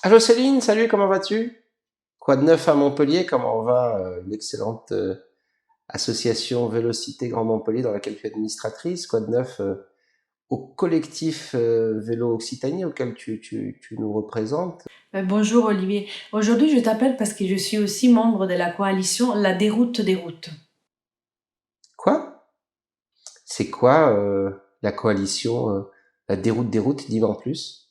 Allô Céline, salut, comment vas-tu? Quoi de neuf à Montpellier? Comment va une excellente association Vélocité Grand Montpellier dans laquelle tu es administratrice? Quoi de neuf au collectif Vélo Occitanie auquel tu nous représentes? Bonjour Olivier. Aujourd'hui, je t'appelle parce que je suis aussi membre de la coalition La Déroute des routes. Quoi? C'est quoi la coalition La Déroute des routes? Dis-moi en plus.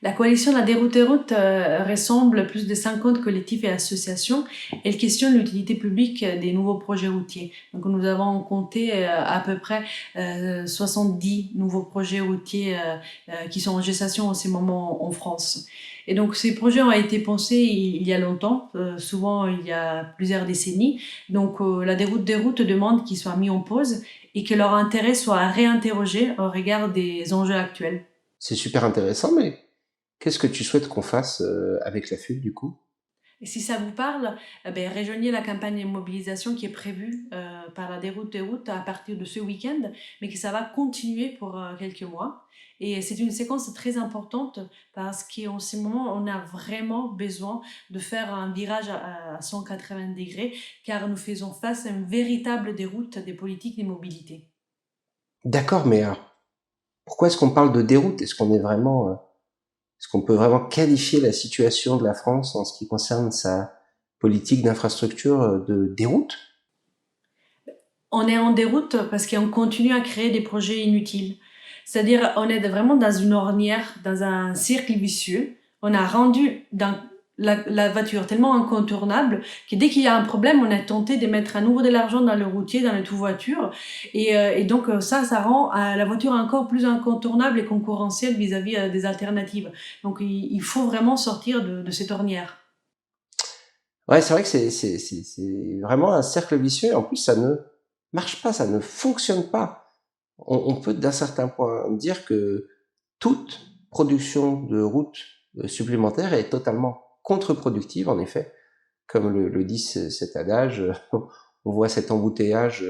La coalition La Déroute des routes rassemble plus de 50 collectifs et associations. Elle questionne l'utilité publique des nouveaux projets routiers. Donc nous avons compté à peu près 70 nouveaux projets routiers qui sont en gestation en ce moment en France. Et donc ces projets ont été pensés il y a longtemps, souvent il y a plusieurs décennies. Donc la déroute des routes demande qu'ils soient mis en pause et que leur intérêt soit réinterrogé au regard des enjeux actuels. C'est super intéressant, mais qu'est-ce que tu souhaites qu'on fasse avec la FUL du coup? Et si ça vous parle, rejoignez la campagne de mobilisation qui est prévue par la déroute des routes à partir de ce week-end, mais que ça va continuer pour quelques mois. Et c'est une séquence très importante parce qu'en ce moment, on a vraiment besoin de faire un virage à 180 degrés car nous faisons face à une véritable déroute des politiques de mobilité. D'accord, mais pourquoi est-ce qu'on parle de déroute? Est-ce qu'on peut vraiment qualifier la situation de la France en ce qui concerne sa politique d'infrastructure de déroute? On est en déroute parce qu'on continue à créer des projets inutiles. C'est-à-dire, on est vraiment dans une ornière, dans un cercle vicieux. On a rendu la voiture tellement incontournable que dès qu'il y a un problème, on est tenté de mettre à nouveau de l'argent dans le routier, dans le tout-voiture. Et donc, ça rend la voiture encore plus incontournable et concurrentielle vis-à-vis des alternatives. Donc, il faut vraiment sortir de cette ornière. Ouais, c'est vrai que c'est vraiment un cercle vicieux. En plus, ça ne marche pas, ça ne fonctionne pas. On peut d'un certain point dire que toute production de routes supplémentaires est totalement contre-productive, en effet. Comme le dit cet adage, on voit cet embouteillage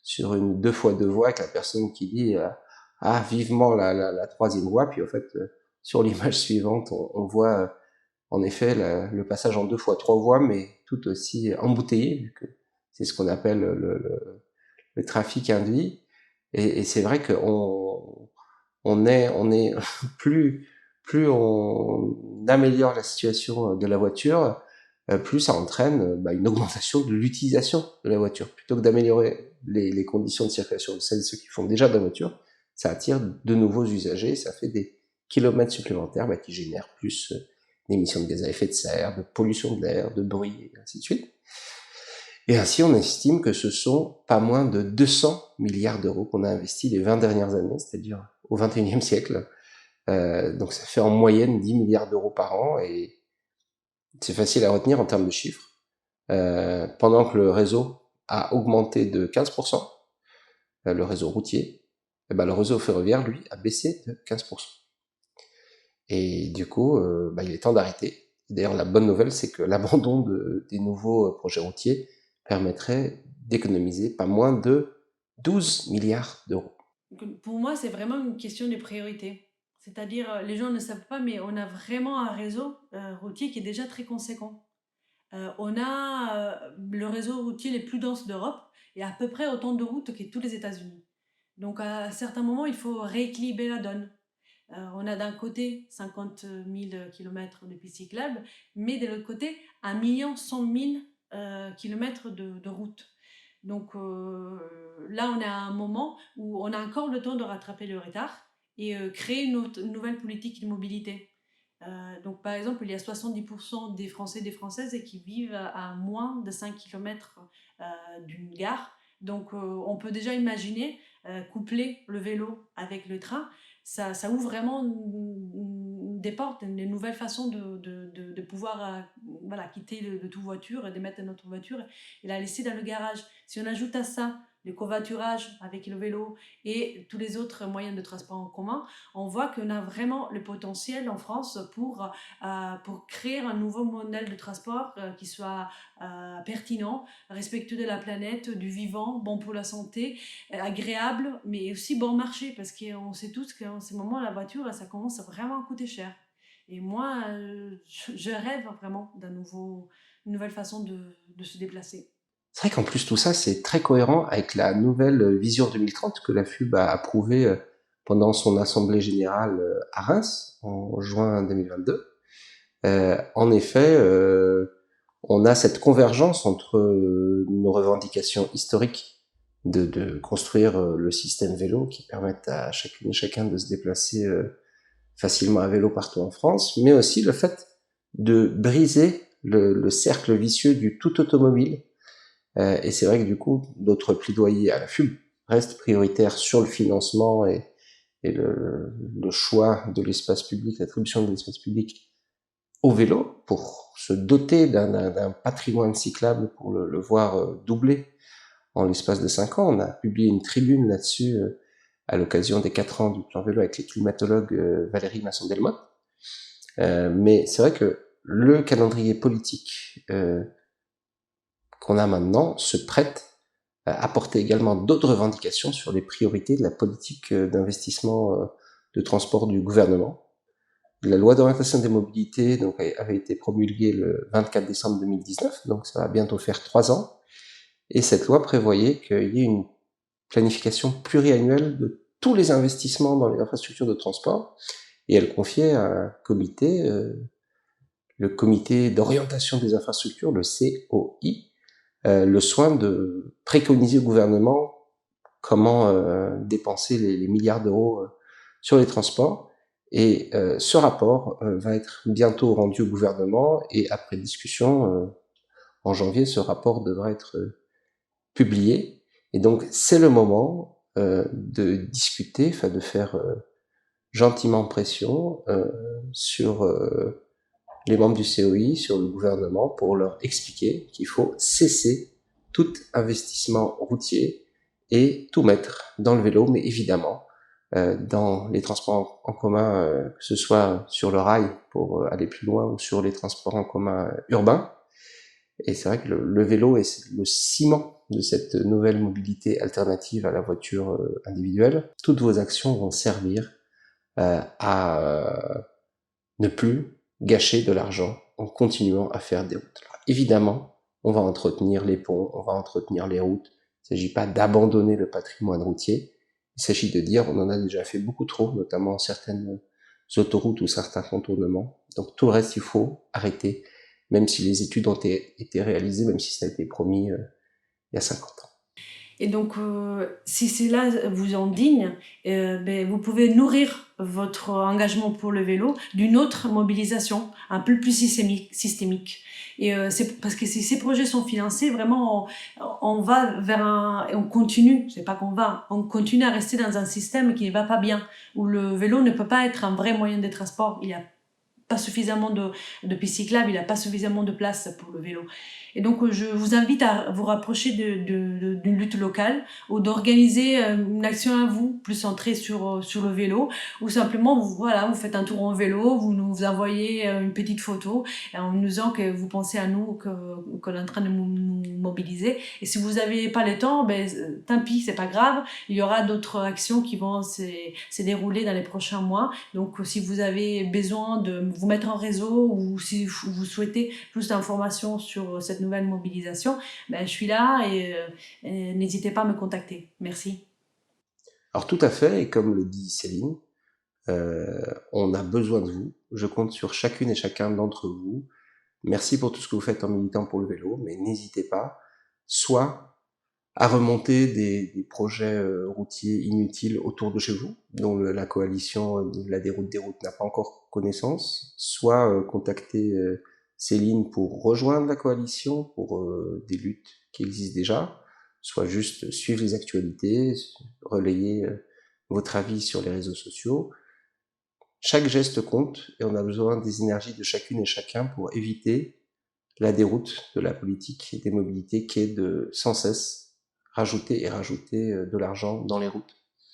sur une deux fois deux voies avec la personne qui dit ah vivement la troisième voie, puis au fait sur l'image suivante on voit en effet le passage en deux fois trois voies, mais tout aussi embouteillé, vu que c'est ce qu'on appelle le trafic induit. Et c'est vrai qu'on est plus plus on améliore la situation de la voiture, plus ça entraîne une augmentation de l'utilisation de la voiture. Plutôt que d'améliorer les conditions de circulation de celles et ceux qui font déjà de la voiture, ça attire de nouveaux usagers, ça fait des kilomètres supplémentaires qui génèrent plus d'émissions de gaz à effet de serre, de pollution de l'air, de bruit, et ainsi de suite. Et ainsi, on estime que ce sont pas moins de 200 milliards d'euros qu'on a investis les 20 dernières années, c'est-à-dire au 21e siècle. Donc ça fait en moyenne 10 milliards d'euros par an, et c'est facile à retenir en termes de chiffres. Pendant que le réseau a augmenté de 15%, le réseau routier, le réseau ferroviaire, lui, a baissé de 15%. Et du coup, il est temps d'arrêter. D'ailleurs, la bonne nouvelle, c'est que l'abandon des nouveaux projets routiers permettrait d'économiser pas moins de 12 milliards d'euros. Pour moi, c'est vraiment une question de priorité. C'est-à-dire, les gens ne savent pas, mais on a vraiment un réseau routier qui est déjà très conséquent. On a le réseau routier le plus dense d'Europe et à peu près autant de routes que tous les États-Unis. Donc, à certains moments, il faut rééquilibrer la donne. On a d'un côté 50 000 kilomètres de pistes cyclables, mais de l'autre côté, 1 100 000 kilomètres de routes. Donc là, on est à un moment où on a encore le temps de rattraper le retard et créer une nouvelle politique de mobilité. Donc par exemple, il y a 70% des Français et des Françaises qui vivent à moins de 5 kilomètres d'une gare. Donc on peut déjà imaginer coupler le vélo avec le train. Ça ouvre vraiment des portes, une nouvelle façon de pouvoir voilà, quitter le tout voiture, de mettre notre voiture et la laisser dans le garage. Si on ajoute à ça le covoiturage avec le vélo et tous les autres moyens de transport en commun, on voit qu'on a vraiment le potentiel en France pour créer un nouveau modèle de transport qui soit pertinent, respectueux de la planète, du vivant, bon pour la santé, agréable, mais aussi bon marché, parce qu'on sait tous qu'en ce moment, la voiture, ça commence vraiment à coûter cher. Et moi, je rêve vraiment une nouvelle façon de se déplacer. C'est vrai qu'en plus tout ça, c'est très cohérent avec la nouvelle vision 2030 que la FUB a approuvée pendant son assemblée générale à Reims en juin 2022. En effet, on a cette convergence entre nos revendications historiques de construire le système vélo qui permette à chacune et chacun de se déplacer facilement à vélo partout en France, mais aussi le fait de briser le cercle vicieux du tout automobile. Et c'est vrai que du coup, notre plaidoyer à la FUB reste prioritaire sur le financement et le choix de l'espace public, l'attribution de l'espace public au vélo pour se doter d'un patrimoine cyclable pour le voir doubler en l'espace de 5 ans. On a publié une tribune là-dessus à l'occasion des 4 ans du plan vélo avec les climatologues Valérie Masson-Delmotte. Mais c'est vrai que le calendrier politique qu'on a maintenant se prête à porter également d'autres revendications sur les priorités de la politique d'investissement de transport du gouvernement. La loi d'orientation des mobilités donc, avait été promulguée le 24 décembre 2019, donc ça va bientôt faire 3 ans. Et cette loi prévoyait qu'il y ait une planification pluriannuelle de tous les investissements dans les infrastructures de transport. Et elle confiait à un comité, le comité d'orientation des infrastructures, le COI, le soin de préconiser au gouvernement comment dépenser les milliards d'euros sur les transports. Et ce rapport va être bientôt rendu au gouvernement et après discussion, en janvier, ce rapport devra être publié. Et donc c'est le moment de discuter, enfin de faire gentiment pression sur les membres du COI, sur le gouvernement, pour leur expliquer qu'il faut cesser tout investissement routier et tout mettre dans le vélo, mais évidemment dans les transports en commun, que ce soit sur le rail pour aller plus loin ou sur les transports en commun urbains. Et c'est vrai que le vélo est le ciment de cette nouvelle mobilité alternative à la voiture individuelle. Toutes vos actions vont servir à ne plus gâcher de l'argent en continuant à faire des routes. Alors, évidemment, on va entretenir les ponts, on va entretenir les routes. Il ne s'agit pas d'abandonner le patrimoine routier. Il s'agit de dire on en a déjà fait beaucoup trop, notamment certaines autoroutes ou certains contournements. Donc tout le reste, il faut arrêter, même si les études ont été réalisées, même si ça a été promis il y a 50 ans. Et donc, si cela vous indigne, ben, vous pouvez nourrir votre engagement pour le vélo d'une autre mobilisation, un peu plus systémique. Et c'est parce que si ces projets sont financés, vraiment, on va vers on continue, c'est pas qu'on va, on continue à rester dans un système qui ne va pas bien, où le vélo ne peut pas être un vrai moyen de transport. Il y a pas suffisamment de pistes cyclables, il n'y a pas suffisamment de place pour le vélo. Et donc, je vous invite à vous rapprocher d'une lutte locale ou d'organiser une action à vous, plus centrée sur le vélo, ou simplement, voilà, vous faites un tour en vélo, vous nous envoyez une petite photo en nous disant que vous pensez à nous, qu'on est en train de nous mobiliser. Et si vous n'avez pas le temps, ben, tant pis, c'est pas grave, il y aura d'autres actions qui vont se dérouler dans les prochains mois. Donc, si vous avez besoin de vous mettre en réseau ou si vous souhaitez plus d'informations sur cette nouvelle mobilisation, ben, je suis là et n'hésitez pas à me contacter. Merci. Alors tout à fait, et comme le dit Céline, on a besoin de vous. Je compte sur chacune et chacun d'entre vous. Merci pour tout ce que vous faites en militant pour le vélo, mais n'hésitez pas, soit à remonter des projets routiers inutiles autour de chez vous, dont la coalition La Déroute des routes n'a pas encore connaissance, soit contacter Céline pour rejoindre la coalition pour des luttes qui existent déjà, soit juste suivre les actualités, relayer votre avis sur les réseaux sociaux. Chaque geste compte et on a besoin des énergies de chacune et chacun pour éviter la déroute de la politique et des mobilités qui est de sans cesse rajouter et rajouter de l'argent dans les routes.